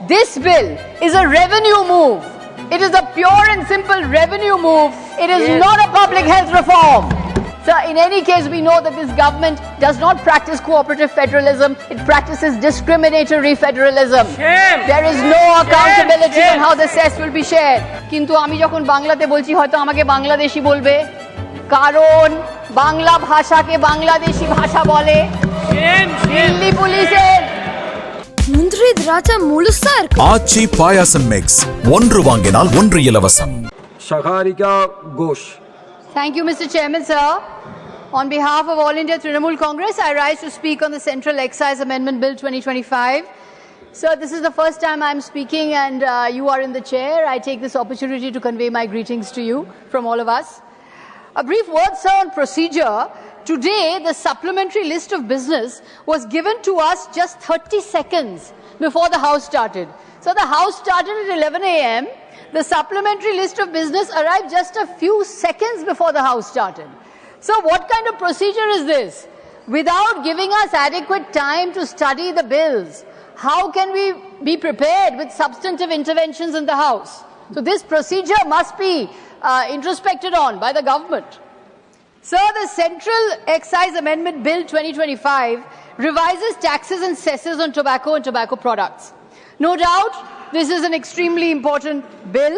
This bill is a revenue move. It is a pure and simple revenue move. It is not a public health reform. So in any case, we know that this government does not practice cooperative federalism. It practices discriminatory federalism. There is no accountability on how the cess will be shared. কিন্তু আমি যখন বাংলাতে বলছি হয়তো আমাকে বাংলাদেশি বলবে কারণ বাংলা ভাষাকে বাংলাদেশি ভাষা বলে দিল্লি পুলিশের முந்திரி திராட்சை முழுசா இருக்கு. ஆச்சி பாயாசம் மிக்ஸ் ஒன்று வாங்கினால் ஒன்று இலவசம். Sagarika Ghose. Thank you, Mr. Chairman, sir. On behalf of All India Trinamool Congress, I rise to speak on the Central Excise Amendment Bill 2025. Sir, this is the first time I'm speaking and you are in the chair. I take this opportunity to convey my greetings to you from all of us. A brief word, sir, on procedure. Today, the supplementary list of business was given to us just 30 seconds before the House started. So the House started at 11 a.m. The supplementary list of business arrived just a few seconds before the House started. So what kind of procedure is this? Without giving us adequate time to study the bills, how can we be prepared with substantive interventions in the House? So this procedure must be introspected on by the government. Sir, the Central Excise Amendment Bill 2025 revises taxes and cesses on tobacco and tobacco products. No doubt, this is an extremely important bill.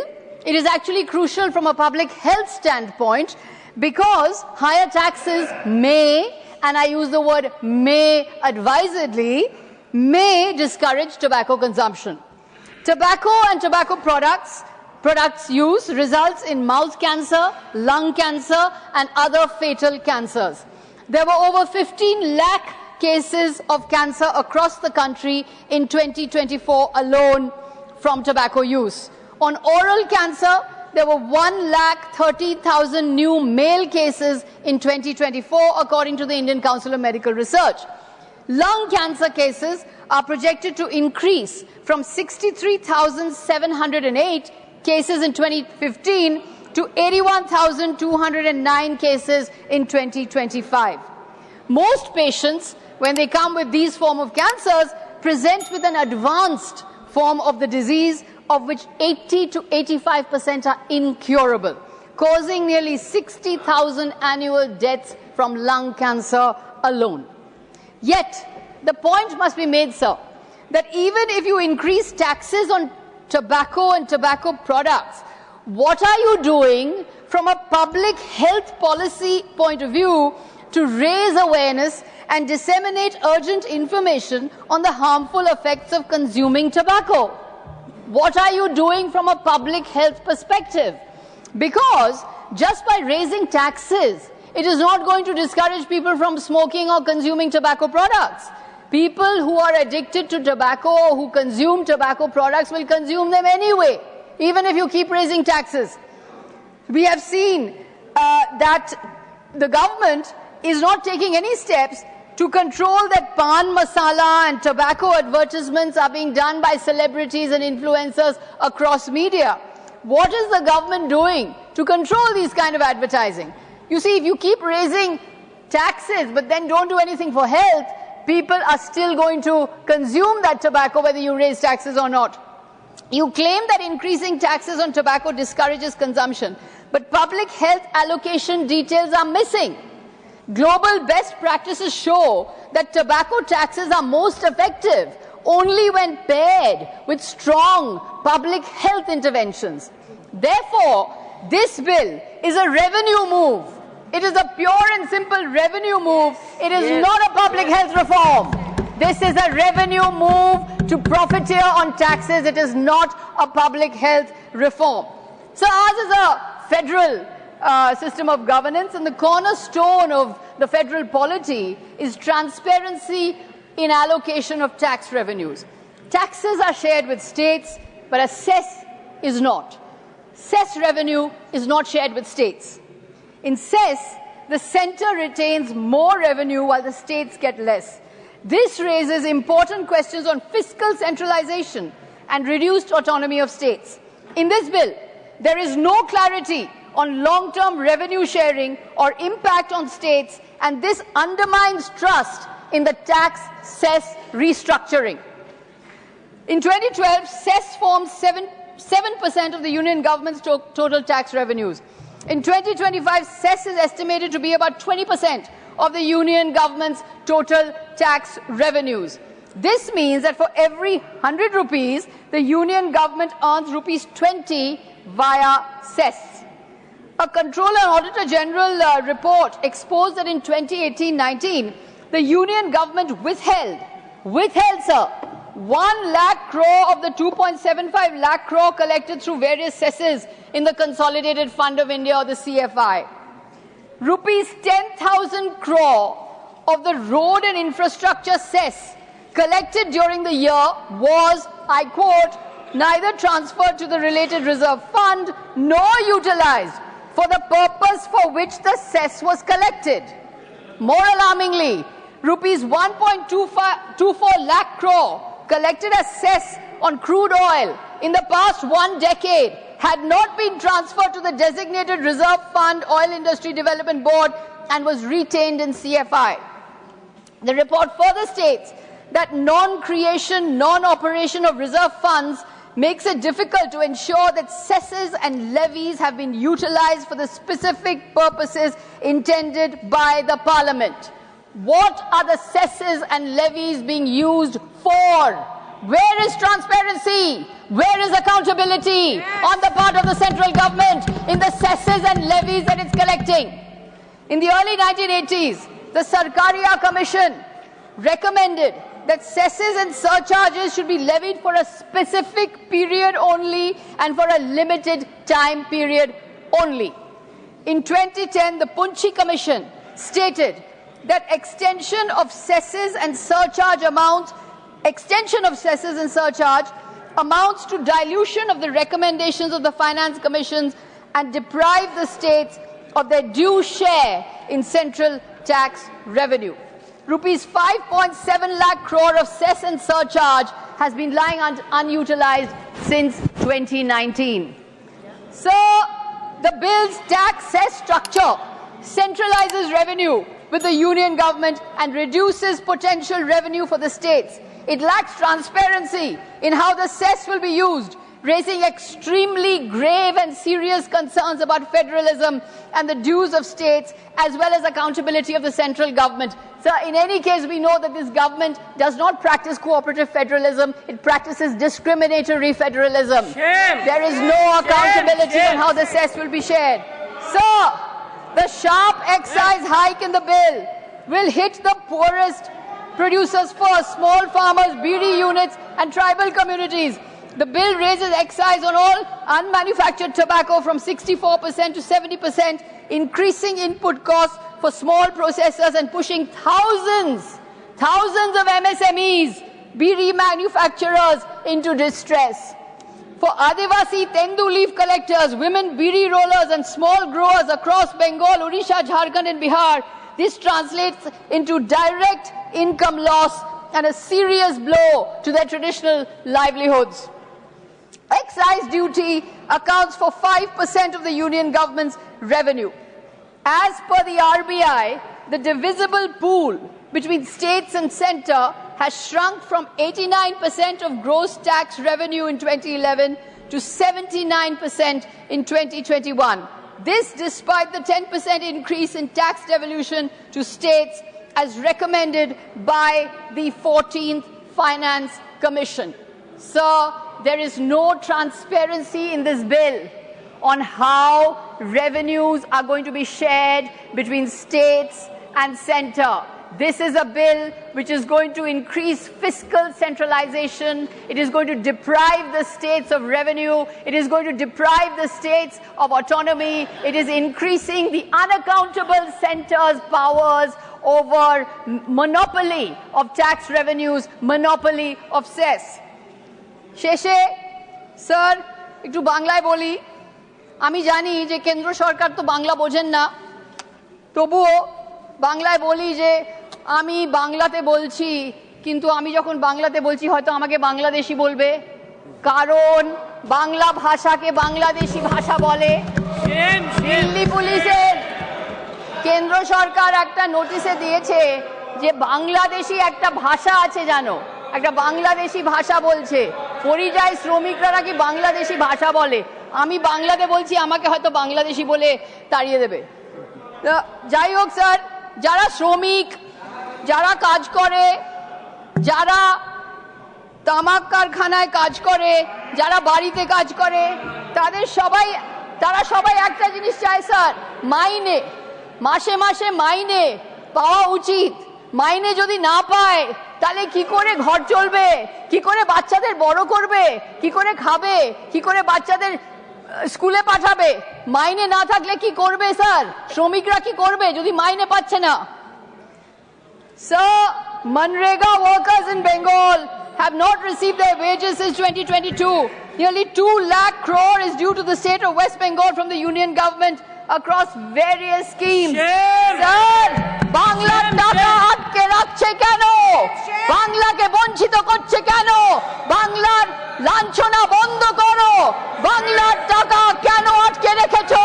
It is actually crucial from a public health standpoint because higher taxes may, and I use the word may advisedly, may discourage tobacco consumption. Tobacco and tobacco products use results in mouth cancer, lung cancer, and other fatal cancers. There were over 15 lakh cases of cancer across the country in 2024 alone from tobacco use. On oral cancer, there were 1,30,000 new male cases in 2024, according to the Indian Council of Medical Research. Lung cancer cases are projected to increase from 63,708 cases in 2015 to 81,209 cases in 2025. Most patients, when they come with these form of cancers, present with an advanced form of the disease, of which 80 to 85% are incurable, causing nearly 60,000 annual deaths from lung cancer alone. Yet, the point must be made, sir, that even if you increase taxes on tobacco and tobacco products, what are you doing from a public health policy point of view to raise awareness and disseminate urgent information on the harmful effects of consuming tobacco? What are you doing from a public health perspective? Because just by raising taxes, it is not going to discourage people from smoking or consuming tobacco products. People who are addicted to tobacco or who consume tobacco products will consume them anyway, even if you keep raising taxes. We have seen that the government is not taking any steps to control that pan masala and tobacco advertisements are being done by celebrities and influencers across media. What is the government doing to control these kind of advertising? You see, if you keep raising taxes but then don't do anything for health, people are still going to consume that tobacco whether you raise taxes or not. You claim that increasing taxes on tobacco discourages consumption, but public health allocation details are missing. Global best practices show that tobacco taxes are most effective only when paired with strong public health interventions. Therefore, this bill is a revenue move. It is a pure and simple revenue move. It is not a public health reform. This is a revenue move to profiteer on taxes. It is not a public health reform. So ours is a federal system of governance, and the cornerstone of the federal polity is transparency in allocation of tax revenues. Taxes are shared with states, but a cess is not. Cess revenue is not shared with states. In cess, the center retains more revenue while the states get less. This raises important questions on fiscal centralization and reduced autonomy of states. In this bill, there is no clarity on long-term revenue sharing or impact on states, and this undermines trust in the tax cess restructuring. In 2012, cess formed 7% of the union government's total tax revenues. In 2025, cess is estimated to be about 20% of the union government's total tax revenues. This means that for every 100 rupees, the union government earns rupees 20 via cess. A Controller and Auditor General report exposed that in 2018-19, the union government withheld, sir, 1 lakh crore of the 2.75 lakh crore collected through various cesses in the Consolidated Fund of India, or the CFI. Rupees 10,000 crore of the road and infrastructure cess collected during the year was, I quote, neither transferred to the related reserve fund nor utilized for the purpose for which the cess was collected. More alarmingly, rupees 1.24 lakh crore collected as cess on crude oil in the past 1 decade had not been transferred to the designated reserve fund Oil Industry Development Board and was retained in CFI. The report further states that non-creation, non-operation of reserve funds makes it difficult to ensure that cesses and levies have been utilized for the specific purposes intended by the Parliament. What are the cesses and levies being used for? Where is transparency? Where is accountability on the part of the central government in the cesses and levies that it's collecting? In the early 1980s, the Sagarika Commission recommended that cesses and surcharges should be levied for a specific period only and for a limited time period only. In 2010, the Punchi Commission stated that extension of cesses and surcharge amounts to dilution of the recommendations of the Finance Commissions and deprive the states of their due share in central tax revenue. Rupees 5.7 lakh crore of cess and surcharge has been lying unutilized since 2019. So, the bill's tax cess structure centralizes revenue with the union government and reduces potential revenue for the states. It lacks transparency in how the cess will be used, raising extremely grave and serious concerns about federalism and the dues of states, as well as accountability of the central government. So, in any case, we know that this government does not practice cooperative federalism. It practices discriminatory federalism. There is no accountability on how the cess will be shared. So, the sharp excise hike in the bill will hit the poorest producers first, small farmers, BD units and tribal communities. The bill raises excise on all unmanufactured tobacco from 64% to 70%, increasing input costs for small processors and pushing thousands of MSMEs, BD manufacturers into distress. For Adivasi Tendu leaf collectors, women BD rollers and small growers across Bengal, Odisha, Jharkhand and Bihar, this translates into direct income loss and a serious blow to their traditional livelihoods. Excise duty accounts for 5% of the union government's revenue. As per the RBI, the divisible pool between states and centre has shrunk from 89% of gross tax revenue in 2011 to 79% in 2021. This despite the 10% increase in tax devolution to states as recommended by the 14th Finance Commission. So, there is no transparency in this bill on how revenues are going to be shared between states and centre. This is a bill which is going to increase fiscal centralization. It is going to deprive the states of revenue. It is going to deprive the states of autonomy. It is increasing the unaccountable centre's powers over monopoly of tax revenues, monopoly of cess. শেষে sir একটু বাংলায় বলি আমি জানি যে কেন্দ্র সরকার তো বাংলা বোঝেন না তবুও বাংলায় বলি যে আমি বাংলাতে বলছি কিন্তু আমি যখন বাংলাতে বলছি হয়তো আমাকে বাংলাদেশি বলবে কারণ বাংলা ভাষাকে বাংলাদেশি ভাষা বলে দিল্লি পুলিশের কেন্দ্র সরকার একটা নোটিশে দিয়েছে যে বাংলাদেশি একটা ভাষা আছে জানো একটা বাংলাদেশি ভাষা বলছে, পরিযায়ী শ্রমিকরা নাকি বাংলাদেশি ভাষা বলে। আমি বাংলাতে বলছি, আমাকে হয়তো বাংলাদেশি বলে তাড়িয়ে দেবে। যাই হোক স্যার, যারা শ্রমিক, যারা কাজ করে, যারা তামাক কারখানায় কাজ করে, যারা বাড়িতে কাজ করে, তারা সবাই একটা জিনিস চায় স্যার, মাইনে। মাসে মাসে মাইনে পাওয়া উচিত। মাইনে যদি না পায় তাহলে কি করে ঘর চলবে, কি করে বাচ্চাদের বড় করবে, কি করে খাবে, কি করে বাচ্চাদের স্কুলে পাঠাবে? মাইনে না থাকলে কি করবে স্যার? শ্রমিকরা কি করবে যদি মাইনে পাচ্ছে না? Sir, Manrega workers in Bengal have not received their wages since 2022. Nearly 2 lakh crore is due to the state of West Bengal from the union government across various schemes. Sir, বাংলার টাকা আটকে রাখছে কেন? বাংলাকে বঞ্চিত করছে কেন? বাংলার লাঞ্ছনা বন্ধ করো। বাংলার টাকা কেন আটকে রেখেছো?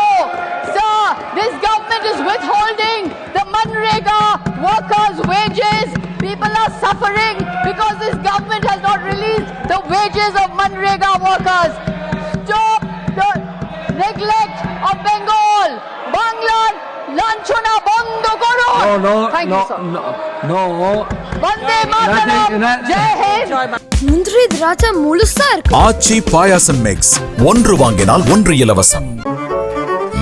Sir, this government is withholding the Manrega workers' wages. People are suffering because this government has not released the wages of Manrega workers. Stop the neglect of Bengal. Banglar lanchona bondo koro. No, Thank you, sir. no. Vande Mataram. Jai Hind. முந்திரி திராட்சை முழுசா இருக்கு. ஆச்சி பாயாசம் mix ஒன்று வாங்கினால் ஒன்று இலவசம்.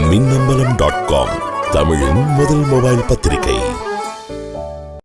மின்னம்பலம்.com தமிழின் முதல் மொபைல் பத்திரிகை.